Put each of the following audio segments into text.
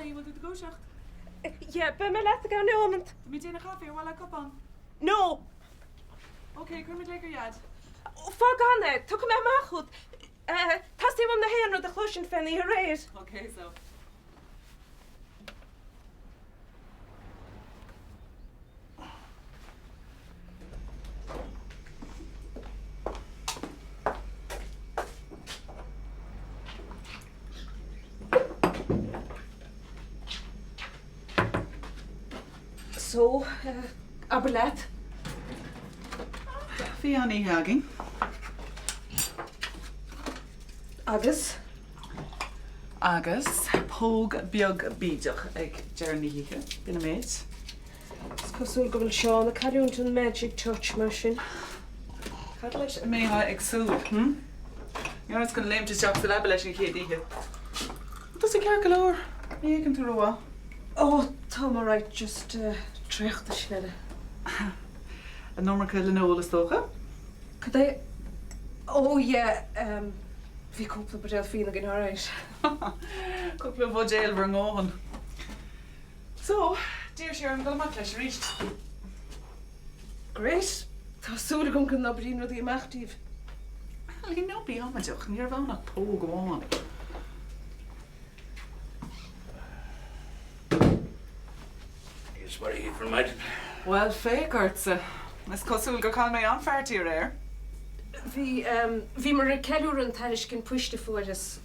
you will do the go-shacht. Yeah, but me let go no moment. Meet in a coffee while I cup on. No. Okay, come and take your yad. Fog on there. Took him out my hood. Tast him on the hand or the cushion fanny right. Okay, so. So, Aberlet. Fianni Hagging. Agus. Agus, Pog Biog Bidach, ag Jeremy Higa, been a mate. Cosúil go bhfuil Seán a carúnt an magic touch machine. Cadleis a méha ag súl, You're not going to lame to jobs the lab leis an chéad ihe. Does a cear galore? Ní ag an tú roa. Oh, Tom, all right, just trecht the schnelle. A normal cael yn ôl ysdocha? Could I? Oh, yeah, fi cwpl o bodel ffyn ag yn alright. Cwpl o fodel fy ngôhon. So, dear Sharon, gael yma leis reached. Great. Tá súla gom cyn nobrin rydw i machtif. Wel, hi'n nobi am ydych, ni'r fawn ag Pog o'n. Yes, what are you for, mate? Wel, fake artsa. Nes cosúil go cael mei anferti o'r air. Fi mar a celwr yn tarish gyn pwysdi ffwyrus.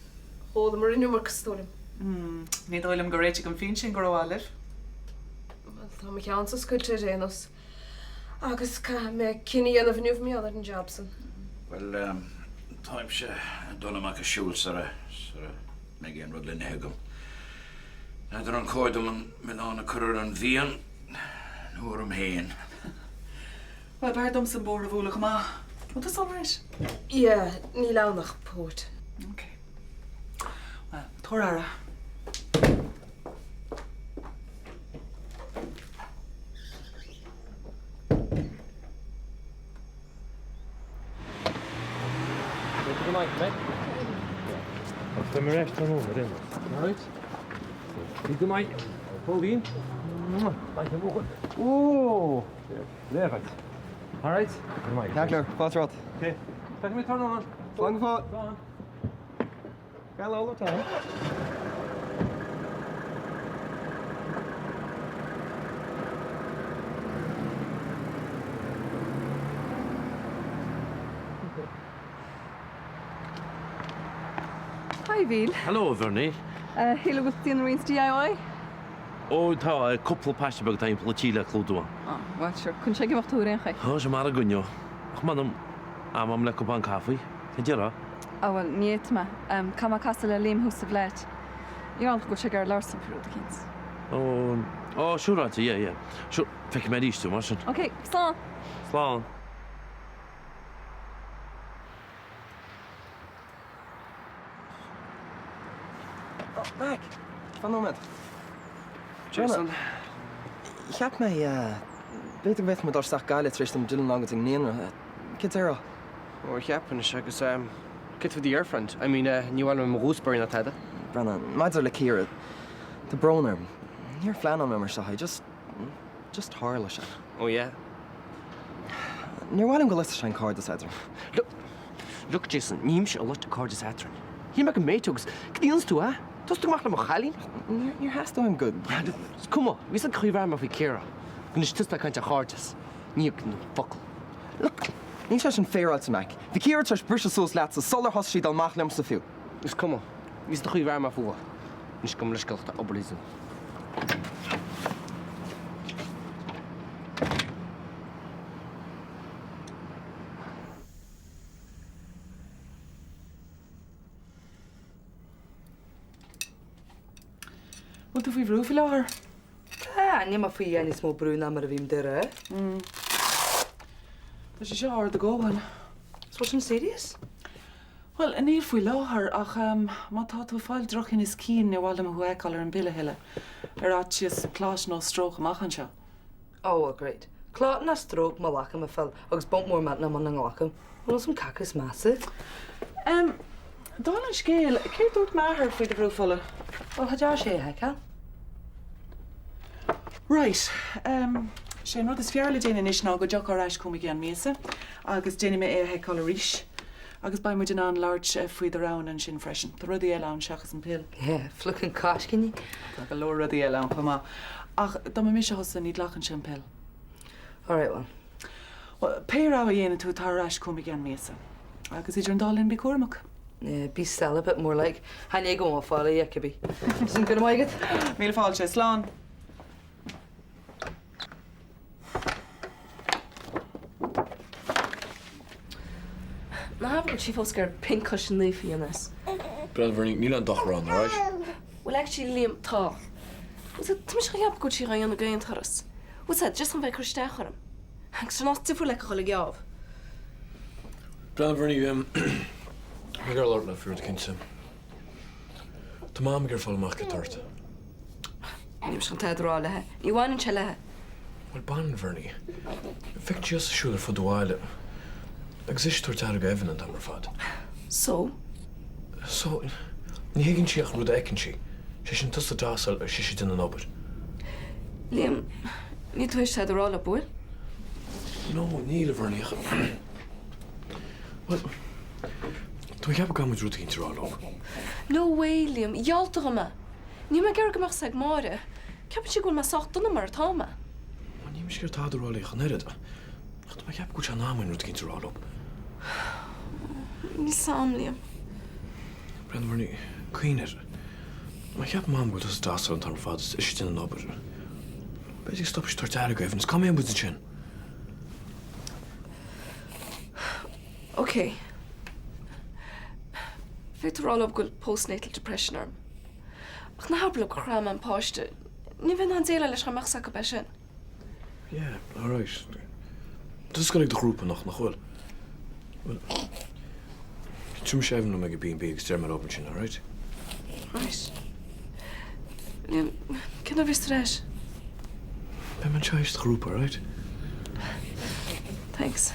Hol mar yn ymwyr cystolym. Nid oelym goretig yn ffyn sy'n gro alif. Wel, tá mi cian sa sgwyltio renos. Agus ca me cynni yn y fynwf mi oedd yn Jobson. Well, time she done him like a shul, sort of, Maggie and Rudlin Hegum. Now they're on Cordum and Milana Curran and Vian, Norum Hain. Wel, bair dom sy'n bor o fwlwch yma. What is all right? Yeah, ni law nach port. Okay. Well, tor ara. Good night, mate. What's the rest on over then? All right. Good night. Pauline. Thank you. Oh, there, right. All right. Good night. Heckler, what's right? Okay. Take me turn on. Long for. Go on. Well, all the time. Hi, Víl. Hello, Vernie. Híle with the Marines DIY? Oh, tá a couple passion bag time for Chile clúdua. Oh, well, sure. Kun sé gymach túr ein chai? Oh, je maar gunjo. Ach manam, am lekker ban kaffi. Tjera. Oh, well, niet ma. Kama kastel a leem hús of let. Ian go sé gar Larson for the kins. Oh, sure, yeah. Sure, fek me dis tu, marsin. Okay, slán. Slán. Oh, Mac. Van moment. Jason. Ik heb mij, beter weet me daar sta gaal het rest om Dylan lang te nemen. Kid era. Or heb en zeg eens kid for the air front. I mean, new one with Roosbury not had. Brennan, might are like here. The Broner. Here flan on member shy. Just harlish. Oh yeah. Near while I'm going to shine card this either. Look, Jason, niemsh a lot of card this atron. He make a matogs. Kdians to, eh? Just to make them a chalin. Your has to him good. Come on, we said Krivarma for Kira. Gonna just like kind of hardest. You can fuck. Look, niet zo'n fair uit te maken. De keer dat Brussels zoals laatste solar hospital dan mag hem zoveel. Dus kom on, we said Krivarma voor. Dus kom let's go to Oberlizen. Wat doe je voor hoeveel lager? Niet maar voor jij is maar bruin maar wie hem er. Dat is jou hard te gaan. Was hem serieus? Wel, en hier voor lager, ach, maar dat we veel druk in is kien, nu wel hoe ik al een billen hellen. Had je klaas nog stroke maken zo? Oh, well, great. Klaar na stroke maar wakker me fel. Ook bump more met na man na wakker. Ons een kakkus masse. Dan is geel. Ik heb het maar voor de vroegvallen. Wel, had jij hè, hè? Right, sé rud is fearla déine is ná go deach áráis cumig an méasa, agus déine mé é he chola ríis, agus ba mu den an láirt faoi rán an sin freisin. Tá rudí eile an seachas an pil. Flucin cáis cinní. Tá go leir rudí eile an chumá. Ach, dá mé se hosa ní lachan sin pil. All right, well. Well, péir á dhéana tú tá ráis cumig an méasa. Agus idir an dálinn bí cuamach. Be still a bit more like. Haine go má fála iacibí. Isn't good maigad? Míle fáil sé slán. Na hafa si fós gur pink cushion leafy in this. Brenn bhar níl an dochrán, right? Well, actually, Liam, tá. Was it Tim Shayab go chi rayan again Taras? Was it just on by Christacharam? Hanks not to like a holigav. Brenn bhar ní me gur lorna fuair de cinse. Tá mám gur fáil amach go tart. Nim shan tadra lehe. Ni wan in chalehe. Well, ban Vernie. Fick just siúlar fod bháile. Agus is tuair tear go evident am fad. So? So, ní higann siach rud ecinn si. Sé sin tusta dásal ar si den an obair. Liam, ni tu eich tadra la bwyl? No, níl a Vernie. Well, tú heb gamid rud hín ráló. No way, Liam. Yalta gama. Ni ma ger gamach sag mare. Cap si gwyl ma socht na mar tama. Maar ní mis gur táidir rála chan erid. Ach, tú heb go an námain rud hín ráló. Ni sam, Liam. Brenn Vernie, cuinar. Maar heb mám go tusta dásal an tar fad is den an obair. Beidir stop is tuair tear go evidence. Come in with the chin. Okay. Fit roll up good postnatal depression arm. Ach na hablo cram an páiste. Ní bhíonn an déile leis chamach sac be sin. Yeah, all right. Dus kan ik de groepen nog wel. Wel. Zum schrijven om ik B&B extern maar opentje, all right? Right. Liam, ken er weer stress? Ben mijn choice de groep, all right? Thanks.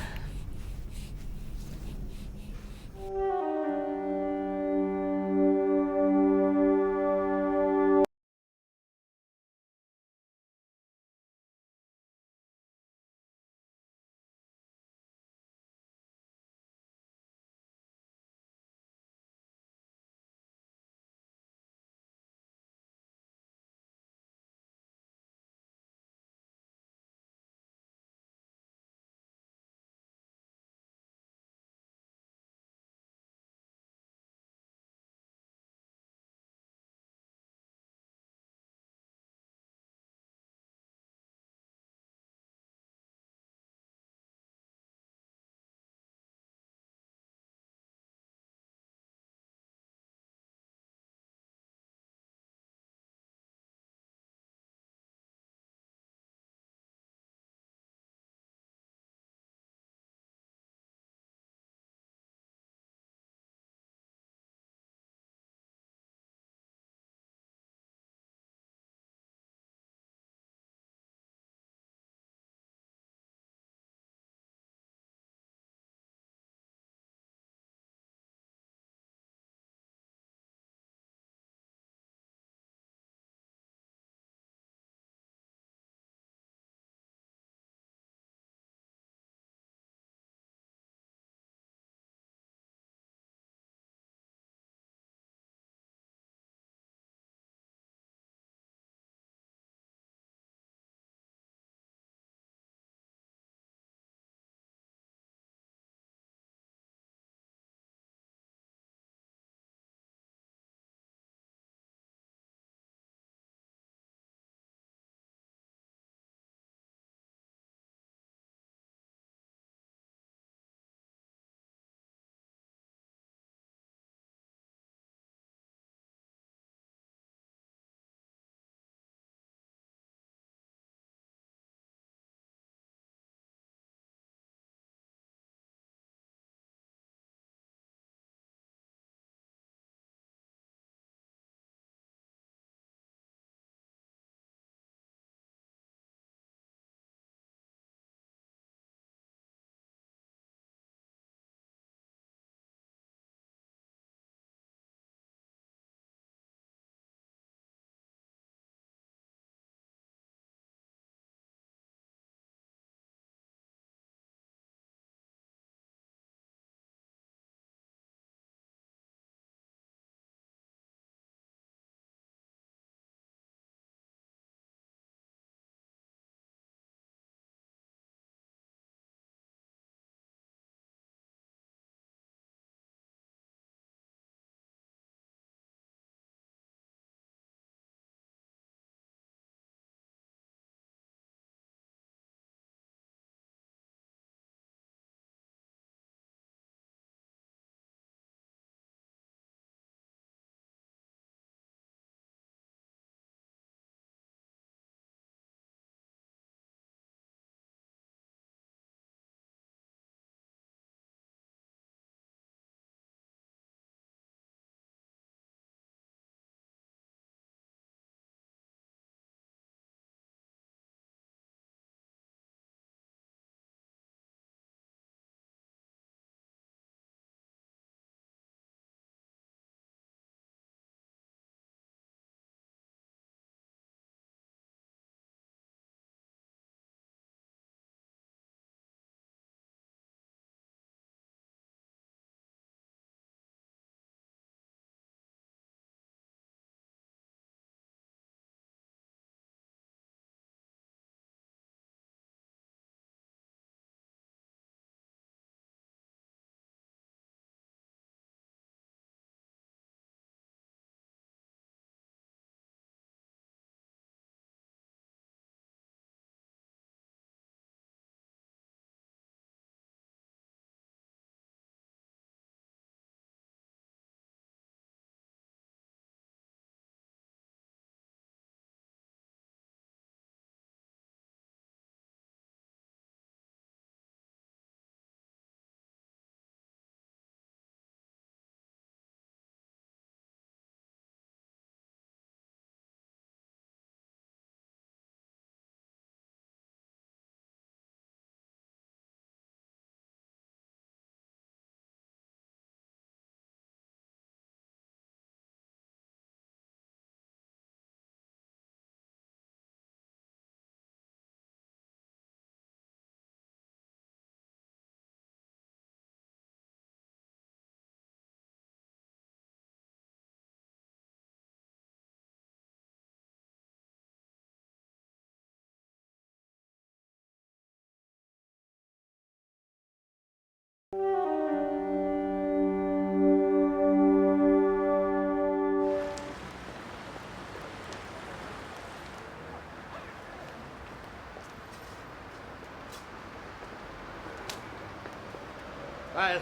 Wel,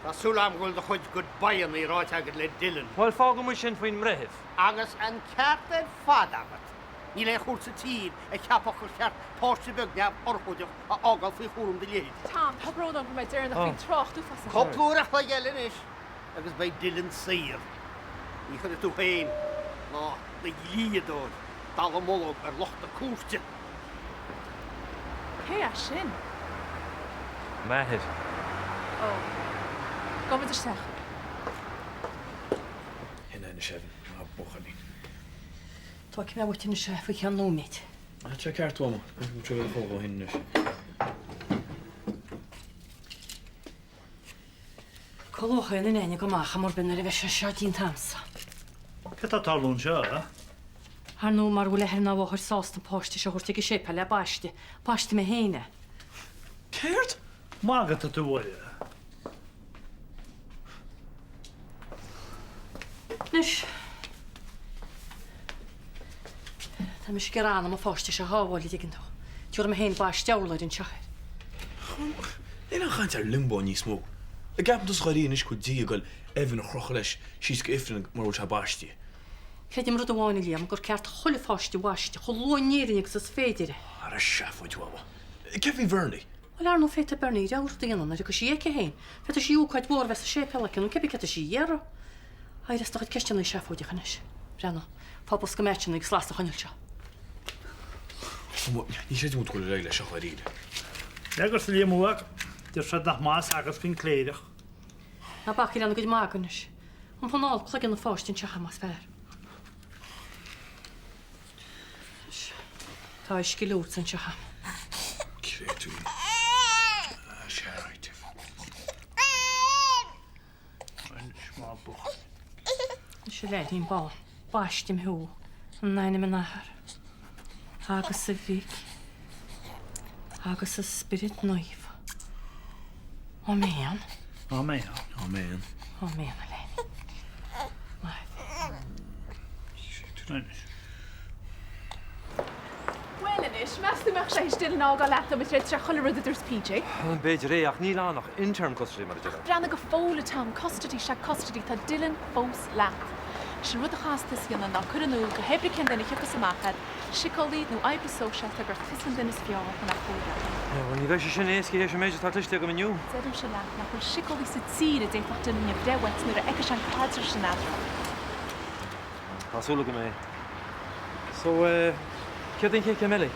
Tásúil am ghfuil do chuid go bayan í ráit agad le Dylan. Well, fága mu sin faoin mrehih. Agus an ceartad fad agat. Ní le chuúr sa tír a cheapach chu ceart páiste beg neamh orchúideach a ágal faoi chúrum de léid. Tom, tá bród an go méid ar nach bhíon trocht ú fasa. Coplúach le gelin is, agus bei Dylan sir. Ní chud tú féin, ná le líadóid, dal mólog ar locht a cúrte. Cé a sin? Mehir. Ó. Gomid ar sech. Hynna yn y sefn, a bwch ni. Tá ce mé bhtain se fa chean nóméid. A tre ceart wama, yn trwy'n ffog o hyn nes. Colócha in éine go macha mar bin ar a bheith se seo dín tamsa. Ce tá talún seo, a? Har nó mar bhfuil ar ná bhthir sásta páiste se chuirta go sépa le baiste me héine. Ceirt? Mágad a tú bhile. Nus. Tá mis go rán am fáiste se hábháil digin tú. Dúr me héin baiste deálaid in teir. Éile chaint ar limbo ní smó. A gap dus choiríon is go díagail efinn a chrocha leis síos go ifrin mar bhil baistí. Creidim rud amháinna líam gur ceart chola fáiste bhaiste, cho lóinéirin ag sa féidir. Ar a seafo dúama. Cefi Verni. Wel ar nó féta berní deir daanana agus sí éice héin. Feta sí úcaid bór bheits a sé pelacin, cepi ceta sí dhéar. Aidir stochad ceistena i seafóide chanis. Brenna, fábal go méitina ag slásta chaneil seo. Ní sé mút go le leis a choiríide. Legur sa líamúach, dir se nach más agus fin cléideach. Na bachí lena goid máganis. An panáil chluigin na fáistin techa más fér. Tá is scilút san techa. Créitú. Sé ráite. Smá buch. Se le hín bá, baistim hú, an naine me nahar. Agus sa bhíc, agus sa spirit naif. Ó méan. Á mé. Á méan. Ó méan a lein. Wellinis, meas tú meach sé still nága leta mit réit tre chola rud idir PJ. An beidir é ach ní lánach intern custody mar deile. Brenna go fóla tam custody se custody tá Dylan fós leat. Sin rud a chastas gana ná chuanú go hebri cin denna chuchas amachad, sicolaí nó aibri sóseach a gur fisan dennas fiáil na fóla. Well, ní bheith sé sin éasci é sé méidir tartiste go miniu. Zedum se leat nach chuil sicolaí sa tír a défach denna brewet nuair a eice an cadr sin adra. Tásúla go mé. So, ce din cé meli?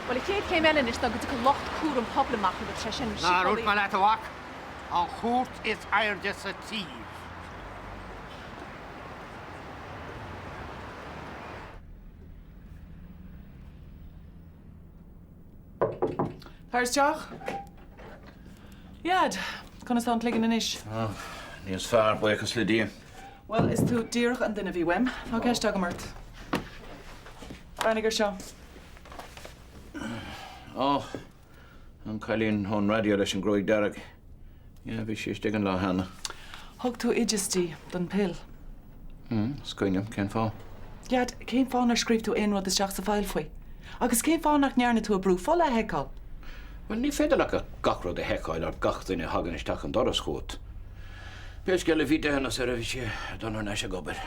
Well, I chéad céim eile is go go locht cúr an poblamach go tre sin Na rút me le bhaach, an chót is airde sa tír. Thars teach? Iad, chuna san ligin in isis. Níos fear buchas le dí. Well, is tú díoch an duine bhí wem, fá ceiste go mart. Bannigur seo. Oh, an cailín hon radio leis an groig darag. Ja, bhí sé stig an lá hana. Thug tú idistí don pill. Scoinem, cén fá. Iad, céim fáin ar scríb tú aon rud isteach sa fáil faoi. Agus céim fáin nach nearna tú a brú fola heicáil. Wel, ní féidir le gachrod a heicáil ar gachtainine hagan isteach an doras chót. Bes geall a bhí déhanana sa ra bhí sé don ar neis a gobar.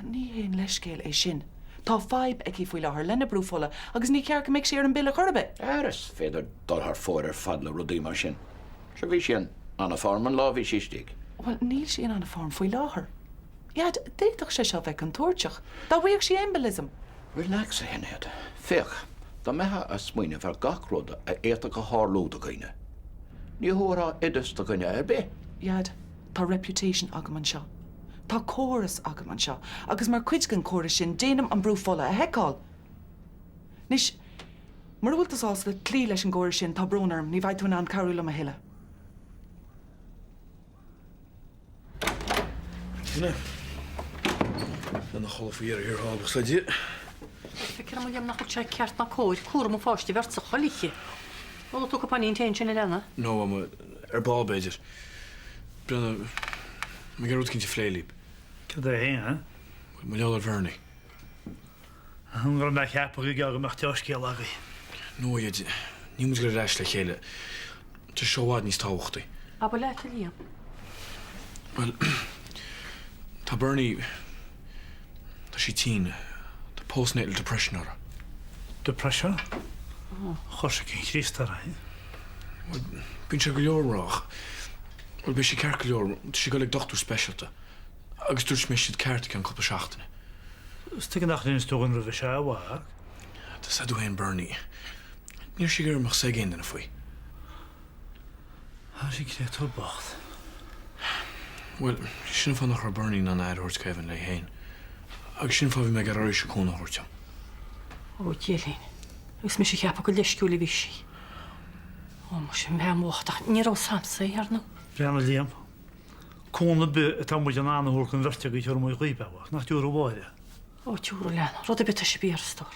Ní éon leiscéil é sin. Tá feib ag í faoi lethir lena brú fola, agus ní cear go méid sé ar an bil a chorbe. Eras féidir dul th fór ar fadla rudí mar sin. Se bhí sin anna form an lá bhí sístig. Well, níl sin anna form faoi láthair. Iad, déach sé seo bheith an tuairteach. Tá bhuiag sé embolism. Relax a hennéad. Féch, tá methe a smuoine bhar gachróda a éta go hálód a gine. Ní thórá idas a gine ar bé. Iad, tá reputation agam an seo. Tá córas agam an seo, agus mar cuid gan córas sin déanam an brú fola a heicáil. Nis, mar bhfuil tas le clí leis an ggóir sin tá brúnarm ní bhaid tú an carúla a hiile. Dine. Dan de cholle vier hier halve sledje. Fikir am nach sé ceart na cóid, cuam ó fáiste bhirt sa choliche. Bhil tú go paníon te sin lena? No, am bal beidir. Brenna, me gar rút cinnte fléilíb. Ce é hé, ha? Me leall Verni. An gur me cheappa go geag meach teoscéal agaí. No, ní mu go reis le chéile. Tá seoád níos táhachttaí. A le líam. Well, tá Bernie... Tá sí teen. Tá postnatal depression ara. Depression? Chos cyn Christar, hein? Wel, byn sé go leor rach. Wel, byn sé ceart go leor. Tá sí go ag doctor specialta. Agus dúirt mé siad ceart gan cwpa seachtainna. Stig yn achlyn ystog yn rydw eisiau war. Tá sa dwein Bernie. Níor sí gur amach sé géin dana faoi. Ha si gyda to bocht. Wel, sin fan nach Bernie na naid hort Kevin le héin. Agus sin fa vi me gar áéis cóna hortja. O, Gélín. Ys mi si chiapa go leisgiúla bhí si. O, mo sin mé móchtach. Níor ó samsa ar nó. Rhan y liam. Cwna by y tam mwyd yn anna hwrc yn fyrtio gyd o'r mwy gwyb ewa. Nach diwr o boed. O, tiwr o len. Roedd y bit eisiau byr stor.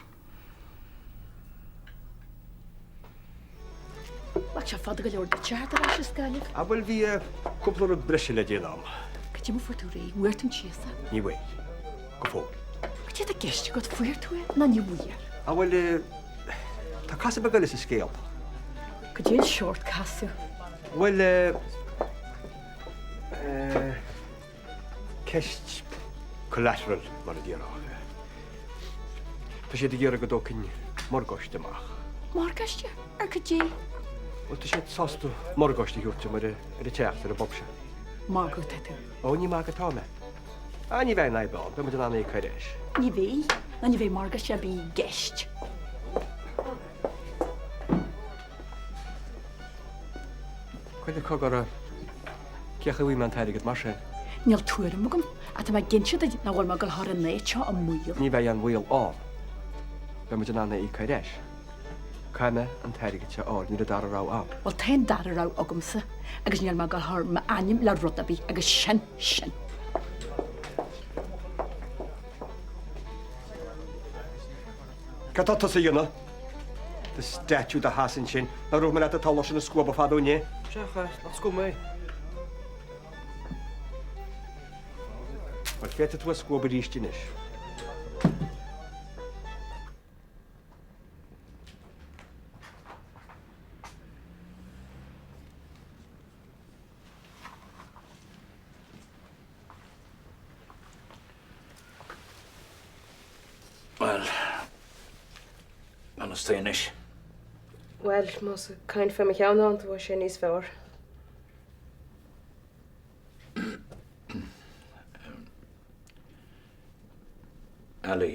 Wat je vader geloof dat je het als je scalig. Wel fi cwbl o'r brysil ydi yna. Kad je me voor toe weert hem chesa. Ni wei. Gwfo. Kad je de gest je gaat voor toe na nie weer. Wel, ta casa bagel is sgeel. Kad je een short kasse. Wel, kest collateral mar y diarach. Ta si di gyr ag o docyn morgost yma. Morgost je? Kad je? Wel, ta si sostu morgost i hwrt yma y teach ar y bobsio. Margot ydw. O, ni mag y tome. A ni fe na i bel, be mae dyn anna i caeresh. Ni fe? Na ni fe morgost je bi gest. Gwaith y cog o'r ciach y wyman tair i gyd marsen. Niel tŵr ym mwgym. A ta mae gyntio dyd na wal magol hor yn neud sio am mwyl. Ni fe an wyl o. Be mae dyn anna i caeresh. Caime an tair i gyd sio o'r, ni dy dar o raw am. Wel, ta'n dar y raw ogymsa. Agus niel magol hor ma anim la roda bi. Agus sien. Cadota sy yna. The statue da hasin sin. Na rwg mynd at y tolos yn y sgwab o ffadw ni. Siach, na sgwb mai. Wel, fet y twa sgwab yr eist ynish. Wel, an ystainis. Wel, mos y cain ffem eich iawn ond o eisiau nis fawr. Ali,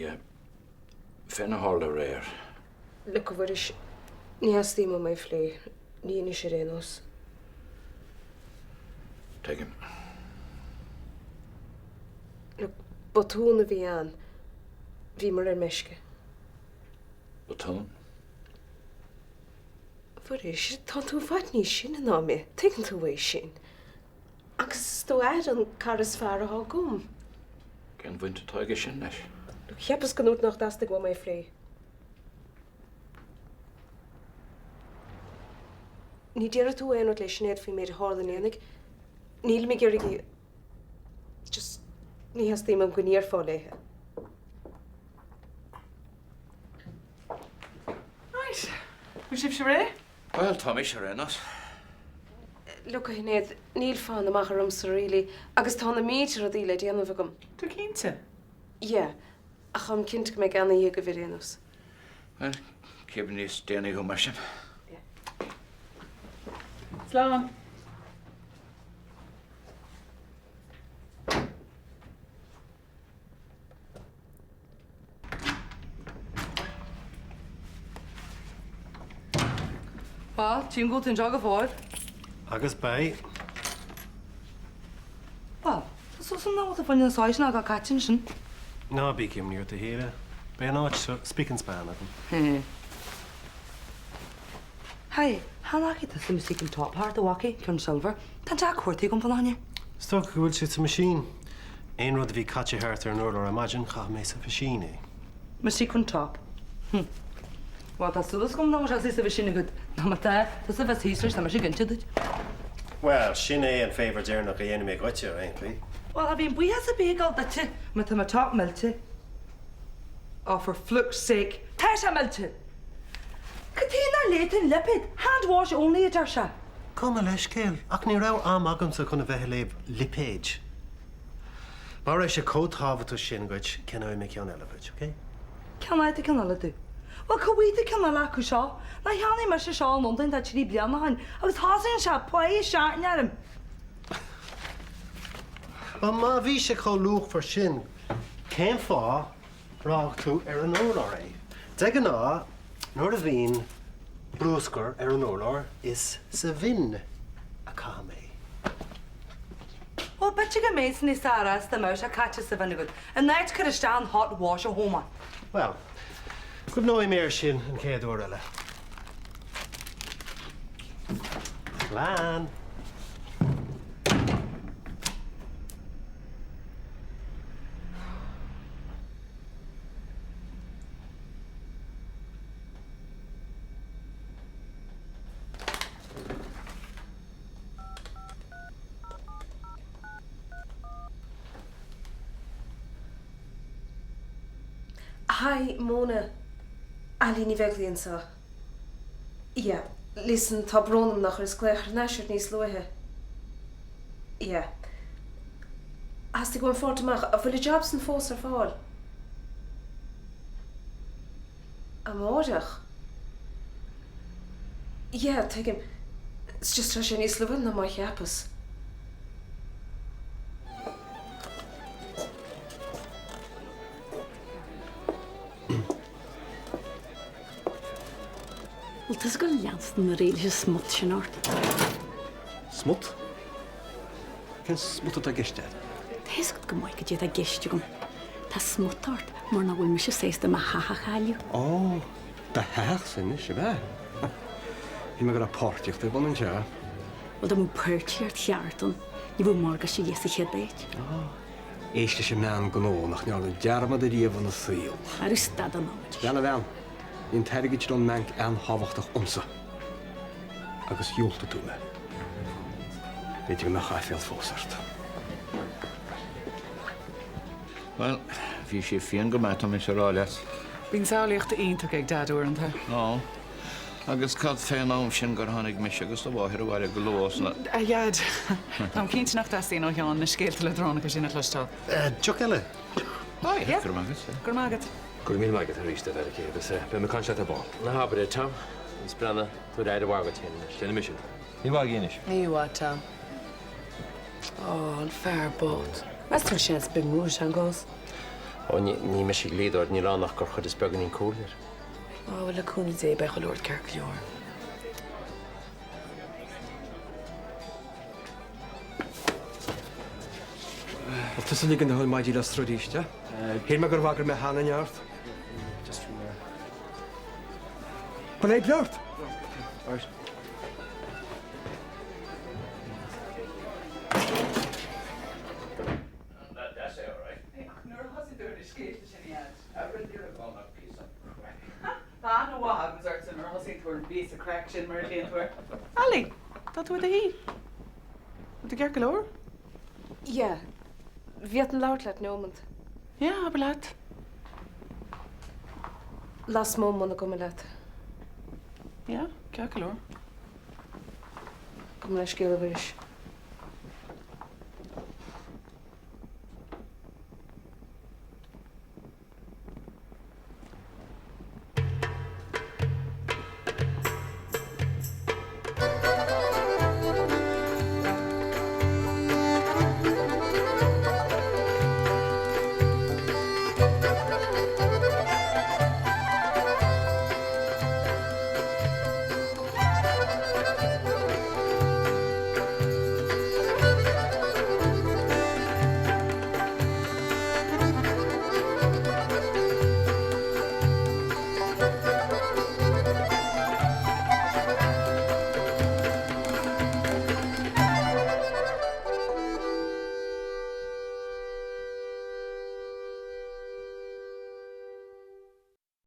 fen y hol y reir. Lyco fod eich... Ni has ddim o mai ffle. Ni yn eisiau renos. Tegim. Lyc, bod hwn y fi an. Fi mar ar mesge. Botón? Fod eisiau tan tú fad ni sin yn ame. Tegn tú wei sin. Agus sto er an caras fara ha gom. Gen fwynt y toig eisiau nes. Lyc, hiapus gynwyd noch dastig o mai ffle. Ni dira tú enod leis ned fi meid hor yn enig. Níl mi gyrig i... Just... Ni has ddim am gwynir ffole. Right. Wy'n sif siarad? Wel, Tom eisiau renos. Look, Ned, níl fan am achar amser, really. Agus tá na mítir a díle di anna fagam. Dwi'n cynta? Ie. Ach am cynt gyme gan i gyfer enws. Wel, ceb nis denu hw masyn. Slán. Wel, ti'n gwybod yn jog o fod? Agus bai. Wel, so sy'n nawr o fod yn soes na gael catyn sy'n? Na, bi cym ni o dy hira. Be na, speak in Span, ydyn. Hei, han ag ydych sy'n mysig yn top part o waki, cyn silver. Ta'n jac hwrt i gwmpan hynny. Stok gwyd sydd y machine. Ein roedd fi catch hart ar nôl o'r imagine chach mes y machine, Mysig yn top. Wel, ta'n sŵl ysgwm nawr sy'n sy'n sy'n gyd. Na ma ta, ta'n sy'n fes hysrys na mysig yn tydyd. Wel, sy'n ein favour dyr nog i enw mi gwaetio, ein. Wel, a fi'n bwyas y begol da ti. Ma ta ma top melti. Oh, for fluk's sake. Ta sa melti. Cytina leit yn lepid. Hand wash only y darsha. Cuma leis céil, ach ní rah am agamsa chuna bheith léb lipéid. Mar éis sé cótábhatú sin goid cinna mé ceann eileid, OK? Ceannaid cinna tú. Well cohíide cinna le acu seo, na cheannaí mar se seo nódain tá trí blianana hain, agus tásaíonn se poí seaarnearm. Well má bhí sé có luach for sin, céim fá rách tú ar an ólar é. De an ná, nuair a bhíon brúscar ar an ólar is sa bhinn a cá mé. Well, bet you go méid ní saras the mouse a catch sa bhanagud, and night could stand hot wash a home. Well, good no méir sin an céadú eile. Lán. Hi, Mona. Alíní bheithlíonn sa. Yeah, listen, tá brónam nach ar scléachar neisiart níos luithe. Yeah. Has tú go an fórtamach a bhfuil job san fós ar fáil? Amóideach? Yeah, take him. It's just tá sé níos luithe na mai cheapas. Well, tas go leanst na réile smut sin ort. Smut? Cén smut a giste? Tás go maiid go dé a geiste gom. Tá smutart mar na bhfuil me se sésta a chachaáiliú. Ó, de heach sin is se bheith. Bhí me gur a páirteocht a bhain se. Well, da mú pertíart cheartan, ní bhú marga sé dhéasa chéadéit. Éiste sem mean gnó nach neall dearmad a riamh na saoil. Ar is stad an áid. Bheanna bhean, íon teirigid don menc an hábhachtach omsa. Agus dúlta tú me. Beidir go nach chaiféal fósart. Well, bhí sé fion go maitam is ráileas. Bhín saolaíocht ionach ag dadúanta. No. Agus cad féin am sin gur tháinig mis agus do bháthir bhile go lós na. A iad, Tá cinnte nach daí ó teán na scéalta le drónach sinna leistal. Tuach eile? Gur mágad. Gur mágad. Gur mí maigad a ríiste ar chéad, be me canse a bá. Na habar é tam, is brenna tú réid a bhagad sin mission. Ní bhag géis. Níhá Tom. Oh, an fear bót. Mas tú sin be múis an gás? Ó ní me sig lídor ní ránach gur chud is began ín cúlir. Ó, bhfuil a cúna dé be go Lord Cearc leor. Tás lí an thuil maidí le strodíiste? Hé me gur bhagur me hána neart? Ba é beart? Ali, dat doe je Wat de kerkel hoor? Ja, wie had een lautlet nomend? Ja, aber laat. Las mom komen laat. Ja, kerkel hoor. Kom naar schillen weer.